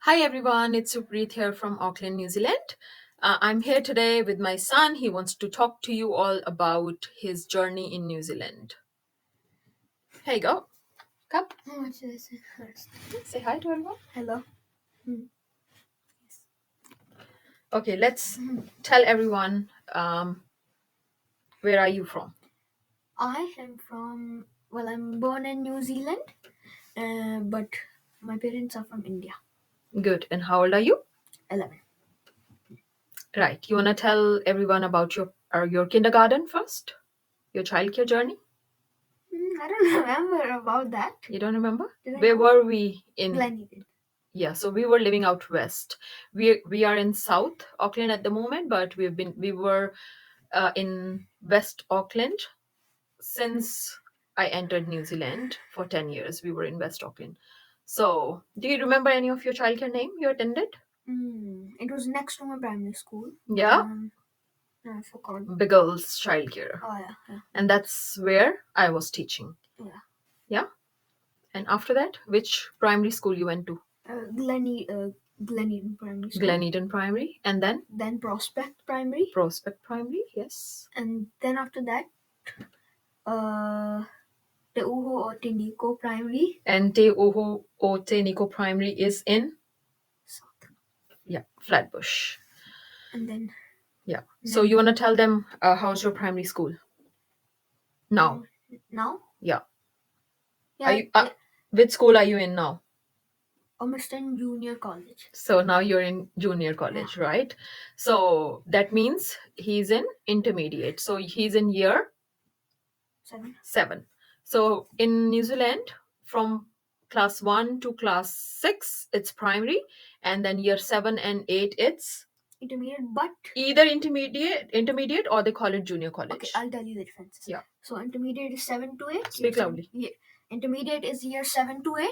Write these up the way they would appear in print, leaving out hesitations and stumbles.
Hi everyone, it's Supreet here from Auckland, New Zealand. I'm here today with my son. He wants to talk to you all about his journey in New Zealand. Here you go. Come, What should I say first? say hi to everyone. Hello. Okay, let's tell everyone where are you from? I am I'm born in New Zealand, but my parents are from India. Good. And how old are you? 11. Right. You want to tell everyone about your kindergarten first? Your childcare journey? I don't remember about that. You don't remember? Did I Where go? were we in? Gleneagles. Yeah, so we were living out west. We are in South Auckland at the moment, but we were in West Auckland since I entered New Zealand for 10 years. We were in West Auckland. So, do you remember any of your childcare name you attended? It was next to my primary school. Yeah, I forgot. Biggles Childcare. Oh yeah. And that's where I was teaching. Yeah. Yeah. And after that, which primary school you went to? Gleneagles Primary School. Glen Eden Primary. And Then Prospect Primary. Prospect Primary, yes. And then after that, Te Uho or Tindiko Primary. And Te Oho o Te Niko Primary is in South. Flatbush. And then Yeah. So you want to tell them how's your primary school now? now? Yeah. Yeah. Are you, which school are you in now? Ormiston Junior College. So now you're in junior college, right? So that means he's in intermediate. So he's in year 7. So in New Zealand, from class 1 to class 6, it's primary, and then year 7 and 8, it's Intermediate, but either intermediate, or they call it junior college. okay, I'll tell you the differences. Yeah. So intermediate is 7 to 8. Speak loudly. Intermediate is year 7 to 8,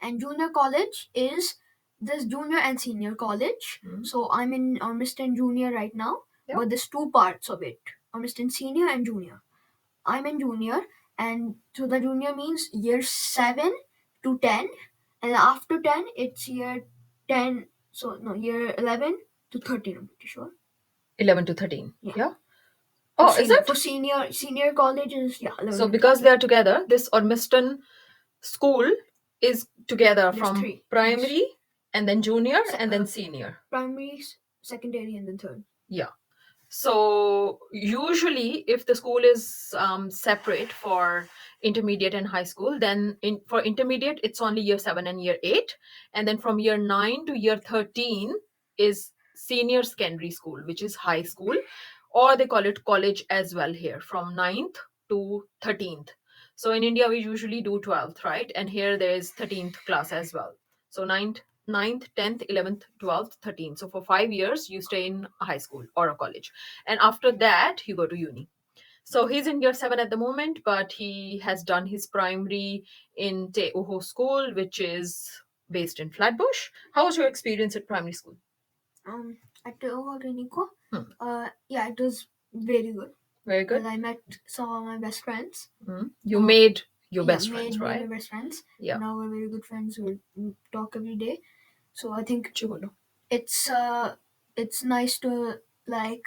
and junior college is this junior and senior college. So I'm in Ormiston Junior right now, but there's two parts of it: Ormiston Senior and Junior. I'm in junior, and so the junior means year 7 to 10, and after 10 it's year 10. So no, year 11 to 13. I'm pretty sure. 11 to 13. Yeah. Oh, For is it? For senior college is 11. So to because 13. they are together, this Ormiston school is together There's from 3. primary and then junior and then senior. Primary, secondary, and then third. Yeah. So usually, if the school is separate for intermediate and high school, then for intermediate it's only year 7 and year 8, and then from year 9 to year 13 is senior secondary school, which is high school, or they call it college as well here, from 9th to 13th. So in India we usually do 12th, right? And here there is 13th class as well. So 9th, 10th, 11th, 12th, 13th. So for 5 years you stay in a high school or a college, and after that you go to uni. So he's in year 7 at the moment, but he has done his primary in Te Uho School, which is based in Flatbush. How was your experience at primary school? At Te Uho Tindiko, yeah, it was very good. Very good. Because I met some of my best friends. You made your best friends, right? My best friends. Yeah. Now we're very good friends. We talk every day. So I think it's nice to like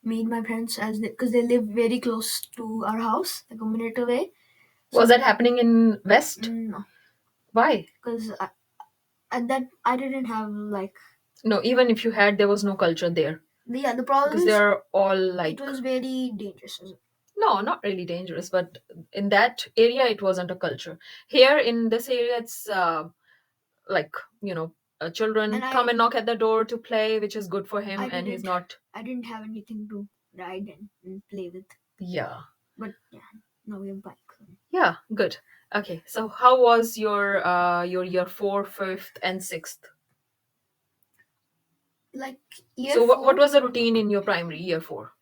meet my friends because they live very close to our house, like a minute away. Was that happening in West? No. Why? Because at that I didn't have like. No, even if you had, there was no culture there. Yeah, the problem because is they're all like. it was very dangerous. No, not really dangerous, but in that area it wasn't a culture. Here in this area, it's like children come and knock at the door to play, which is good for him, and he's not. I didn't have anything to ride and play with. Yeah. But yeah, now we have bikes. Yeah, good. Okay, so how was your year 4, 5th, and 6th? Like year So 4, what was the routine in your primary year 4?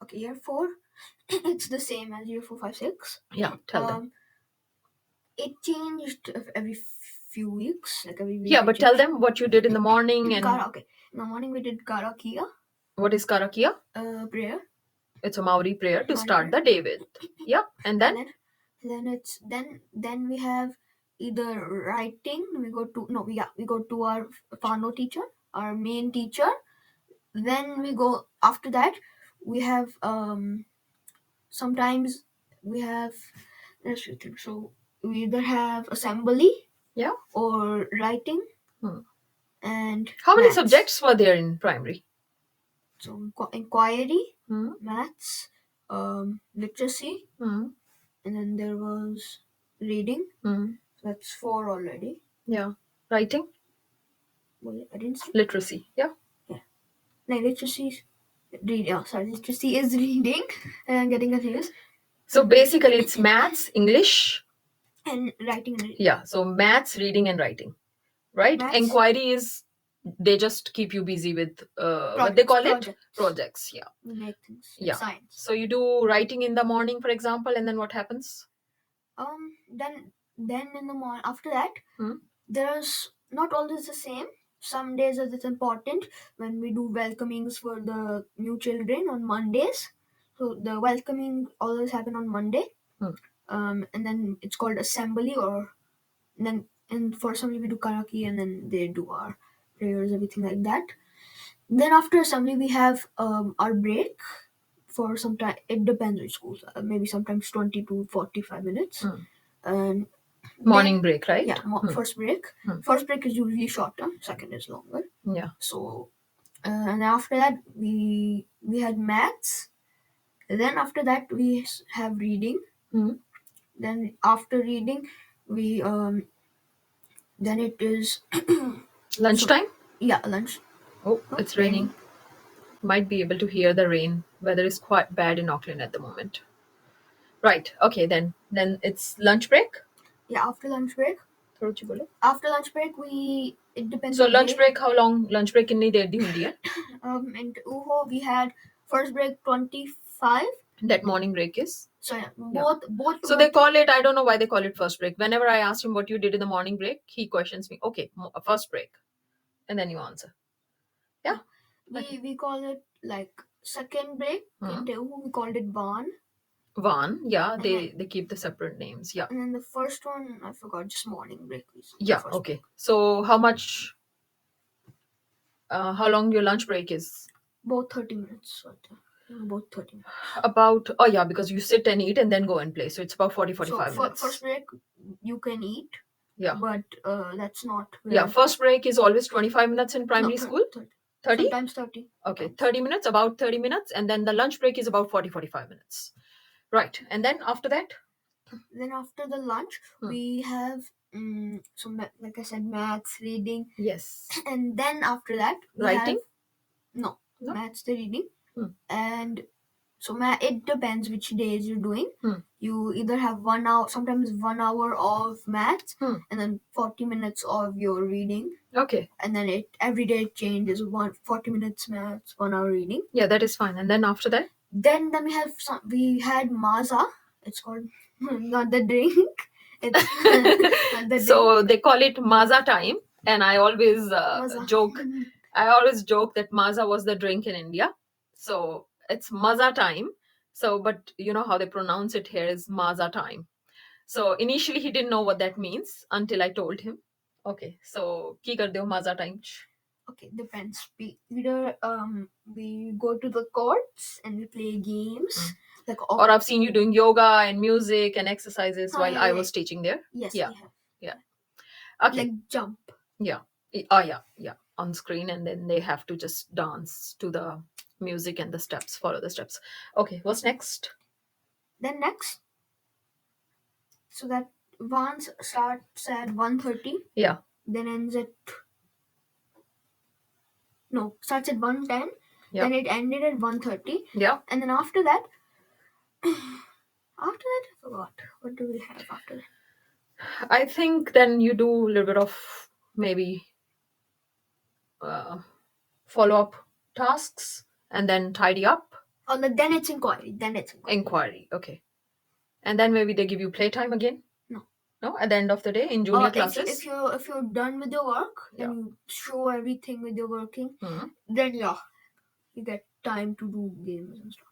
Okay, year 4, it's the same as year 4, 5, 6. Yeah, tell them. It changed every few weeks, like every week. Yeah, but tell them what you did in the morning and. Okay, in the morning we did karakia. What is karakia? Prayer. It's a Maori prayer to start the day with. Yeah, and then. Then we have either writing. We go to our Fano teacher, our main teacher. Then we go after that. We have sometimes we have there's few things. So we either have assembly Yeah. or writing Hmm. and How many maths. subjects were there in primary? So inquiry, Hmm. maths, literacy, Hmm. and then there was reading. Hmm. That's 4 already. Yeah. Writing? Well, I didn't see. Literacy. Yeah. Yeah. No, literacy is reading. Oh, sorry, literacy is reading. And I'm getting confused. So basically, it's maths, English, And writing and reading. yeah. So maths, reading, and writing, right? Maths. Inquiry is they just keep you busy with what they call it, projects. Yeah. We make things. Yeah. Science. So you do writing in the morning, for example, and then what happens? Then in the morning after that, Hmm. there's not always the same. Some days it's important when we do welcomings for the new children on Mondays. So the welcoming always happen on Monday. And then it's called assembly, or and for assembly we do karaoke, and then they do our prayers, everything like that. Then after assembly we have our break for some time. It depends which schools. Maybe sometimes 20 to 45 minutes. And morning break, right? Yeah, first break. First break is usually shorter. Second is longer. Yeah. So, and after that we had maths. Then after that we have reading. Then after reading, we then it is lunchtime. Yeah, lunch. Oh, it's raining. Might be able to hear the rain. Weather is quite bad in Auckland at the moment. Right. Okay. Then it's lunch break. Yeah, after lunch break. थोड़ा ऊंची बोलो. After lunch break, it depends. So on lunch day. break, how long? Lunch break कितनी देर दी होती है? In Uho we had first break 25. That morning break is. So yeah, both. So they call it. I don't know why they call it first break. Whenever I asked him what you did in the morning break, he questions me. Okay, first break, and then you answer. Yeah. We call it like second break. In Telugu we called it Van. Van, yeah, they keep the separate names. Yeah. And then the first one I forgot. Just morning break. Yeah. Okay. Break. So how much? How long your lunch break is? About 30 minutes. About 30 minutes. About because you sit and eat and then go and play. So it's about 40-45 minutes. First break you can eat. Yeah. But that's not. Yeah. First break is always 25 minutes in primary school. 30? Sometimes 30. Okay, 30 minutes, about 30 minutes. And then the lunch break is about 40-45 minutes. Right. And then after that? Then after the lunch, we have, like I said, maths, reading. Yes. And then after that, writing? No, maths, the reading. And so it depends which days you're doing. You either have 1 hour, sometimes 1 hour of maths, and then 40 minutes of your reading. Okay. And then every day it changes. 40 minutes maths, 1 hour reading. Yeah, that is fine. And then after that? Then we had maza. It's called not the drink. It's not the drink. So they call it maza time, and I always joke. I always joke that maza was the drink in India. So it's maza time. So, but you know how they pronounce it here is maza time. So initially he didn't know what that means until I told him. Okay, so ki kar do maza time? Okay, depends. We either we go to the courts and we play games. Or I've seen you doing yoga and music and exercises while I was teaching there. Yes, yeah, we have. Yeah. Okay. Like jump. Yeah. Yeah. On screen, and then they have to just dance to the music and the steps, follow the steps. Okay, what's next? Then next, so that once starts at 1:30. Yeah. Then ends at starts at 1:10. Yeah. Then it ended at 1:30. Yeah. And then after that, I forgot. What do we have after that? I think then you do a little bit of maybe follow-up tasks and then tidy up. Oh, then it's inquiry. Inquiry. Okay. And then maybe they give you playtime again? No, at the end of the day in junior classes? If you're done with your work and you show everything with your working, then you get time to do games and stuff.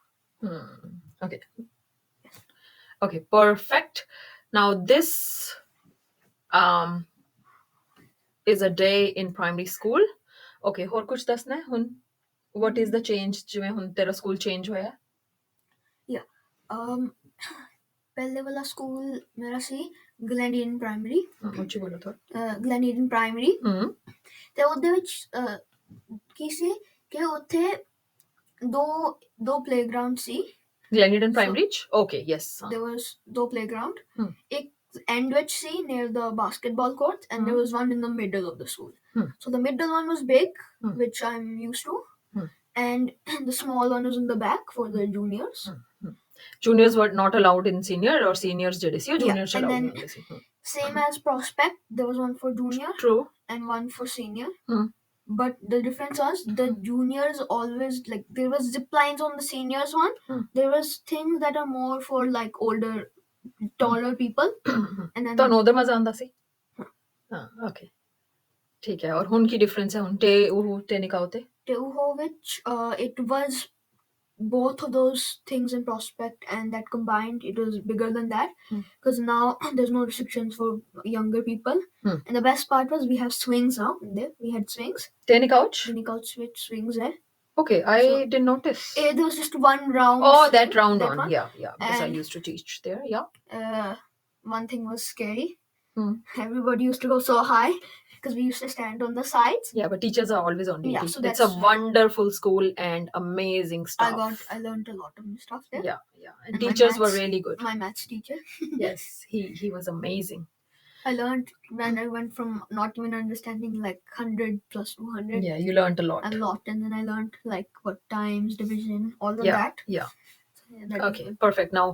Okay. Okay, perfect. Now this um, is a day in primary school. Okay, ਹੋਰ ਕੁਝ ਦੱਸਣਾ ਹੈ ਹੁਣ? What is the change ਜਿਵੇਂ ਹੁਣ ਤੇਰਾ school change ਹੋਇਆ? Yeah. ਪਹਿਲੇ ਵਾਲਾ ਸਕੂਲ ਮੇਰਾ ਸੀ ਗਲੈਂਡੀਅਨ ਪ੍ਰਾਇਮਰੀ। ਉੱਚੀ ਬੋਲੋ ਥੋੜਾ। ਗਲੈਂਡੀਅਨ ਪ੍ਰਾਇਮਰੀ ਤੇ ਉਹਦੇ ਵਿੱਚ ਕੀ ਸੀ ਕਿ ਉੱਥੇ ਦੋ ਪਲੇਗਰਾਉਂਡ ਸੀ। ਗਲੈਂਡੀਅਨ ਪ੍ਰਾਇਮਰੀ ਚ? Okay, yes. There was ਦੋ playground. ਇੱਕ end which see near the basketball court, and there was one in the middle of the school. So the middle one was big, which I'm used to, and the small one was in the back for the juniors. Juniors were not allowed in senior, or seniors did see, or juniors and allowed then in same as Prospect, there was one for junior True. and one for senior. But the difference was the juniors always, like, there was zip lines on the seniors one. There was things that are more for like older, taller people. And then ਤੁਹਾਨੂੰ ਉਹਦਾ ਮਜ਼ਾ ਆਉਂਦਾ ਸੀ? ਹਾਂ, okay, ਠੀਕ ਹੈ। ਔਰ ਹੁਣ ਕੀ difference ਹੈ ਹੁਣ ਤੇ ਉਹ ਤੇ ਨਿਕਾਓ ਤੇ? Teuho, which it was both of those things in Prospect, and that combined it was bigger than that, because now there's no restrictions for younger people. And the best part was we have swings now. There we had swings. Tennis couch with swings there. Okay, I didn't notice. There was just one round. Oh, swing, that round that one. one. Yeah, because I used to teach there. Yeah. One thing was scary. Everybody used to go so high because we used to stand on the sides. Yeah, but teachers are always on duty. Yeah, so it's a wonderful school and amazing stuff. I learned a lot of new stuff there. Yeah. And teachers were really good. My maths teacher. Yes, he was amazing. I learned when I went from not even understanding like 100 plus 200. Yeah, you learned a lot. And then I learned like what times, division, all of that. Yeah. So, okay, perfect. Now,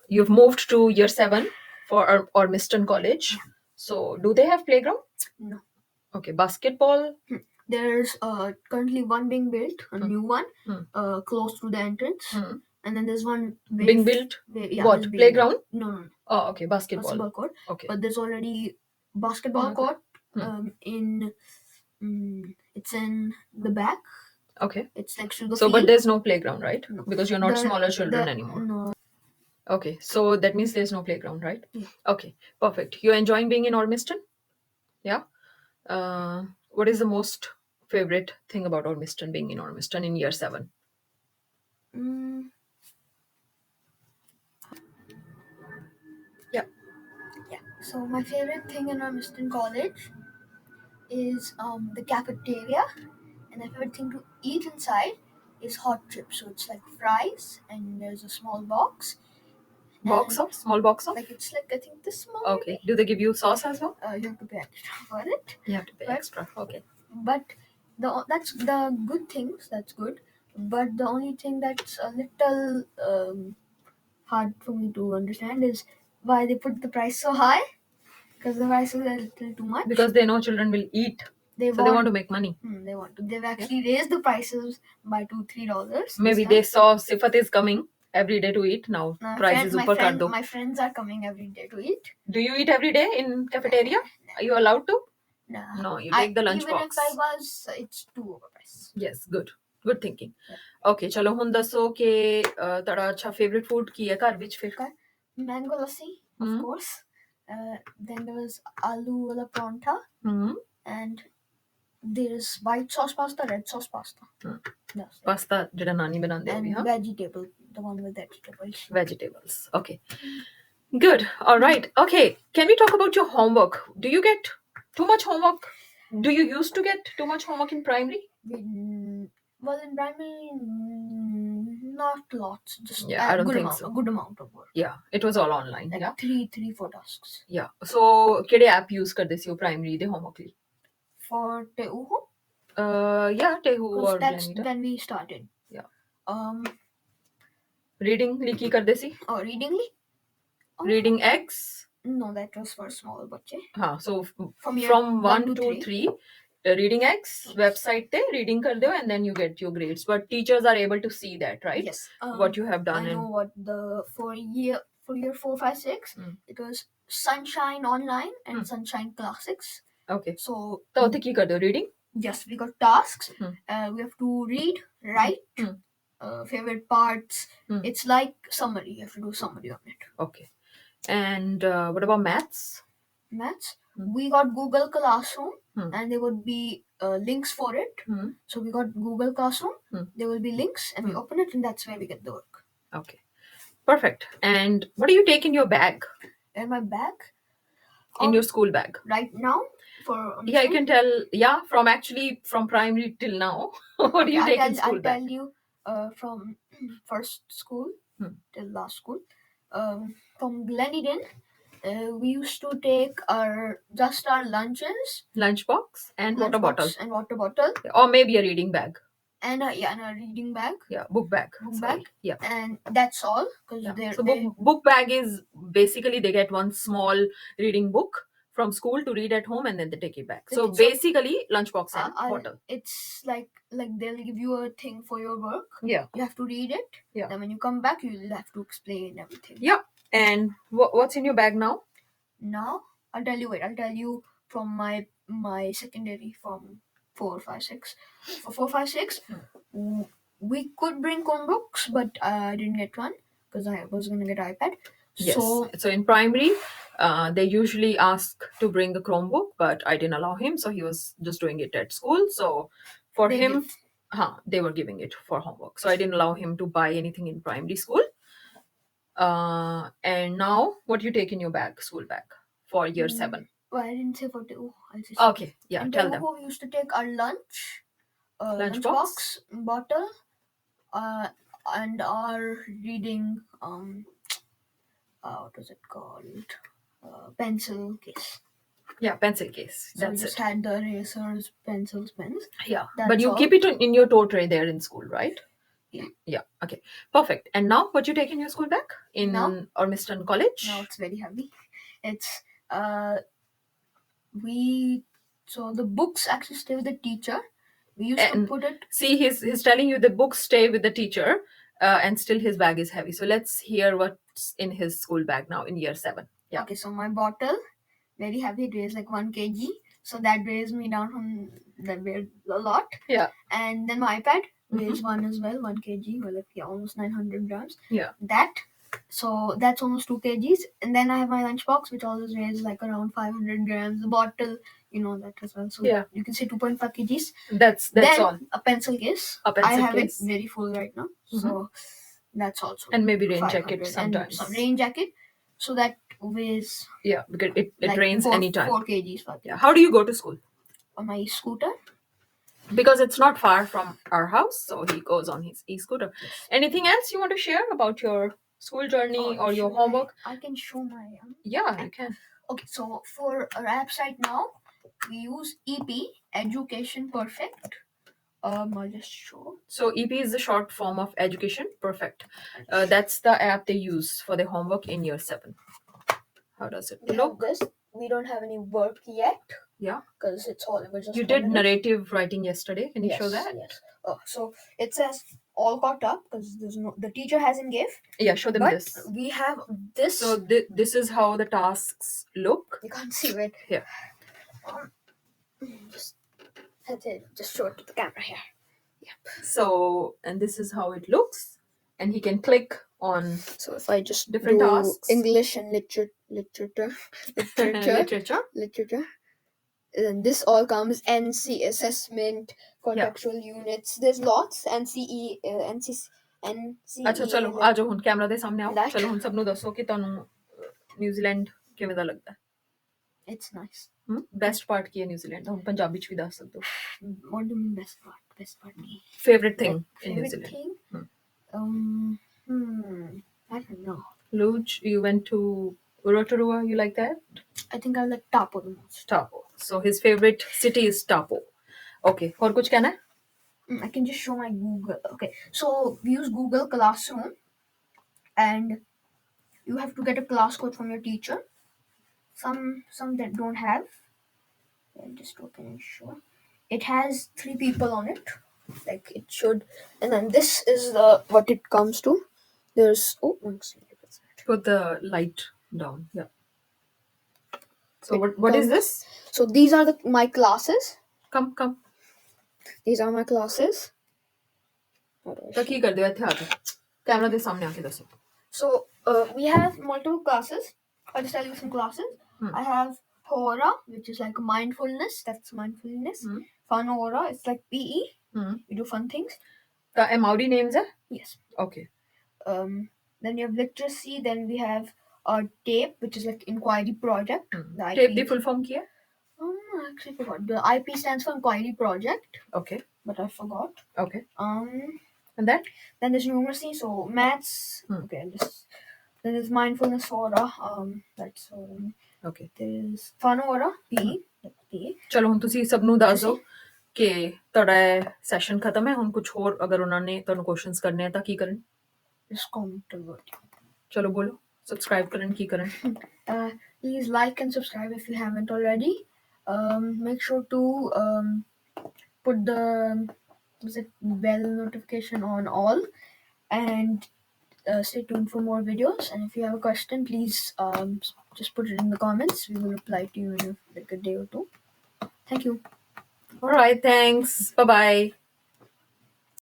you've moved to year 7 for Ormiston College. So, do they have playground? No. Okay, basketball? There's currently one being built, a new one, close to the entrance. And then there's one being built. What, playground? No. Oh, okay, basketball court. Okay. But there's already basketball court in it's in the back. Okay. It's next to the So, field. but there's no playground, right? No. Because you're not smaller children anymore. No. Okay, so that means there's no playground, right? Yeah. Okay, perfect. You're enjoying being in Ormiston? Yeah. What is the most favorite thing about Ormiston, being in Ormiston in year 7? Yeah. So my favorite thing in Ormiston College is the cafeteria, and my favorite thing to eat inside is hot chips. So it's like fries, and there's a small box. Small box of? Like it's like I think this small. Okay. Maybe. Do they give you sauce as well? You have to pay extra for it. You have to pay extra. Okay. But that's the good things. That's good. But the only thing that's a little hard for me to understand is why they put the price so high. Because the price is a little too much. Because they know children will eat. They want to make money. They want to. They've actually raised the prices by $2-3. Maybe they saw Sifat is coming every day to eat. Now prices upar kar do. My friends are coming every day to eat. Do you eat every day in cafeteria? Are you allowed to? No, you take the lunch even box. Even if I was, it's too overpriced. Yes, good thinking. Okay, chalo hun dasso ke tada acha favorite food ki hai ghar vich fir? Mango lassi, of course. Then there was aloo wala paratha, and there's white sauce pasta, red sauce pasta. Yes. Pasta jada nani banande and vegetable, the one with vegetables. Okay, good. All right. Okay, can we talk about your homework? Do you get too much homework? Do you used to get too much homework in primary? Well, in primary, not lots. Just I don't think so. A good amount of work. Yeah, it was all online. Like yeah, 3-4 tasks. Yeah. So, kede app use karde si primary de homework li? For Teuho? Yeah, Tehu or that's Blender. when we started. Yeah. Reading li ki karde si? Oh, reading li? Reading X? No, that was for small bache. So from 1 to 3, reading X website te reading kar do, and then you get your grades. But teachers are able to see that, right? Yes. What you have done. I know what for year 4, 5, 6, it was Sunshine Online and Sunshine Classics. Okay. So ki kar do? Reading? Yes, we got tasks. We have to read, write, favorite parts. It's like summary. You have to do summary on it. Okay. And what about maths? maths. Hmm. We got Google Classroom, Hmm. and there would be links for it. Hmm. So we got Google Classroom. Hmm. There will be links, and we open it, and that's where we get the work. Okay. Perfect. And what do you take in your bag? In my bag, In your school bag? right now, for Yeah, you can tell. Yeah, from primary till now. What do you take in school I'll bag? tell you from first school till last school. From Gleneden, we used to take just our lunches, Lunchbox and water bottle, and water bottle, or maybe a reading bag. and a reading bag. Yeah, book bag. Book Sorry. bag. Yeah. And that's all. Because Yeah. So book bag is basically they get one small reading book from school to read at home, and then they take it back. So basically, lunchbox and bottle. It's like they'll give you a thing for your work. Yeah. You have to read it. Yeah. Then when you come back, you'll have to explain everything. Yeah. And what's in your bag now? Now I'll tell you. Wait, I'll tell you from my secondary from 4, 5, 6. For 4, 5, 6, we could bring Chromebooks, but I didn't get one because I was gonna get iPad. Yes. So in primary, they usually ask to bring a Chromebook, but I didn't allow him, so he was just doing it at school. So for him, they were giving it for homework. So I didn't allow him to buy anything in primary school. And now, what do you take in your bag, school bag, for year 7? Well, I didn't say for two. I'll just Okay, yeah, in tell them. Telugu, we used to take our Lunchbox? bottle, and our reading what was it called? Pencil case. Yeah, pencil case. So we That's just it. had the erasers, pencils, pens. Yeah, That's but you all. keep it in your tote tray there in school, right? Yeah. Yeah. Okay. Perfect. And now, what you take in your school bag in Now? Ormiston College? Now it's very heavy. It's so the books actually stay with the teacher. We used to put it. See, he's telling you the books stay with the teacher, and still his bag is heavy. So let's hear what's in his school bag now in year 7. Yeah. Okay, so my bottle, very heavy. It weighs like 1 kg. So that weighs me down from that weighs a lot. Yeah. And then my iPad weighs 1 kg, well, almost 900 grams. Yeah. So that's almost 2 kgs. And then I have my lunchbox, which always weighs like around 500 grams. The bottle, that as well. So Yeah. you can say 2.5 kgs. That's then all. A pencil case. A pencil I have case. it very full right now. So that's also. And maybe rain 500. jacket sometimes. And some rain jacket. So that weighs. Yeah, because it like rains anytime. 4 kgs. 5 kgs. Yeah. How do you go to school? On my scooter. Because it's not far from our house, so he goes on his e-scooter. Anything else you want to share about your school journey or your homework? I can show my. Yeah, you can. Okay, so for our apps right now, we use EP, Education Perfect. I'll just show. So EP is the short form of Education Perfect. That's the app they use for their homework in year 7. How does it look? We don't have any work yet. Yeah. Because it's all. Just you did narrative writing yesterday. Can you show that? Yes. So it says all caught up because the teacher hasn't give. Yeah, show them this. We have this. So this is how the tasks look. You can't see it. Here. Just show it to the camera here. Yep. So, and this is how it looks. And he can click on. So if I just different tasks. English and literature. And this all comes NC assessment, contextual units. There's lots. NCE, NCC. अच्छा चलो आ जाओ हुन camera दे सामने आओ चलो हुन सब नु दसो कि तानू न्यूजीलैंड किवें दा लगदा है It's nice. बेस्ट पार्ट की है न्यूजीलैंड दा हुन पंजाबी च भी दस सकदे हो What do you mean best part की favorite thing in New Zealand I don't know. Luge, you went to Rotorua, you like that? I think I like Taupo the most. Taupo. So his favorite city is Taupo. Okay, और कुछ कहना है? I can just show my Google. Okay, so we use Google Classroom, and you have to get a class code from your teacher. Some that don't have. I'll just open and show. It has 3 people on it, like it should, and then this is what it comes to. There's put the light down. Yeah. So what is this? So these are my classes. Come. These are my classes. तो की कर दो इत्थे आके camera दे सामने आके दसो So we have multiple classes. I'll just tell you some classes. I have Hora, which is like mindfulness. That's mindfulness. Hmm. Fun Hora, it's like PE. Hmm. You do fun things. The Maori names are? Yes. Okay. Then you have literacy. Then we have TAPE, which is like inquiry project. The Tape the IP. full form kiya? I actually forgot. The IP stands for inquiry project, Okay. but I forgot. Okay. And then? Then there's numeracy, so maths. Okay, then there's mindfulness Hora. That's Okay. there's fun Hora. PE. PE. ਚਲੋ ਹੁਣ ਤੁਸੀਂ ਸਭ ਨੂੰ ਦੱਸ ਦਿਓ ਕਿ ਤੁਹਾਡਾ session ਖਤਮ ਹੈ ਹੁਣ ਕੁਝ ਹੋਰ ਅਗਰ ਉਹਨਾਂ ਨੇ ਤੁਹਾਨੂੰ ਕੁਐਸਚਨਸ ਕਰਨੇ ਆ ਤਾਂ ਕੀ ਕਰਨ Just comment. ਚਲੋ ਬੋਲੋ ਸਬਸਕ੍ਰਾਈਬ ਕਰਨ ਕੀ ਕਰਨ Please like and subscribe if you haven't already. Make sure to put the bell notification on all, and stay tuned for more videos. And if you have a question, please just put it in the comments. We will reply to you in like a day or two. Thank you. All right, thanks. Bye bye.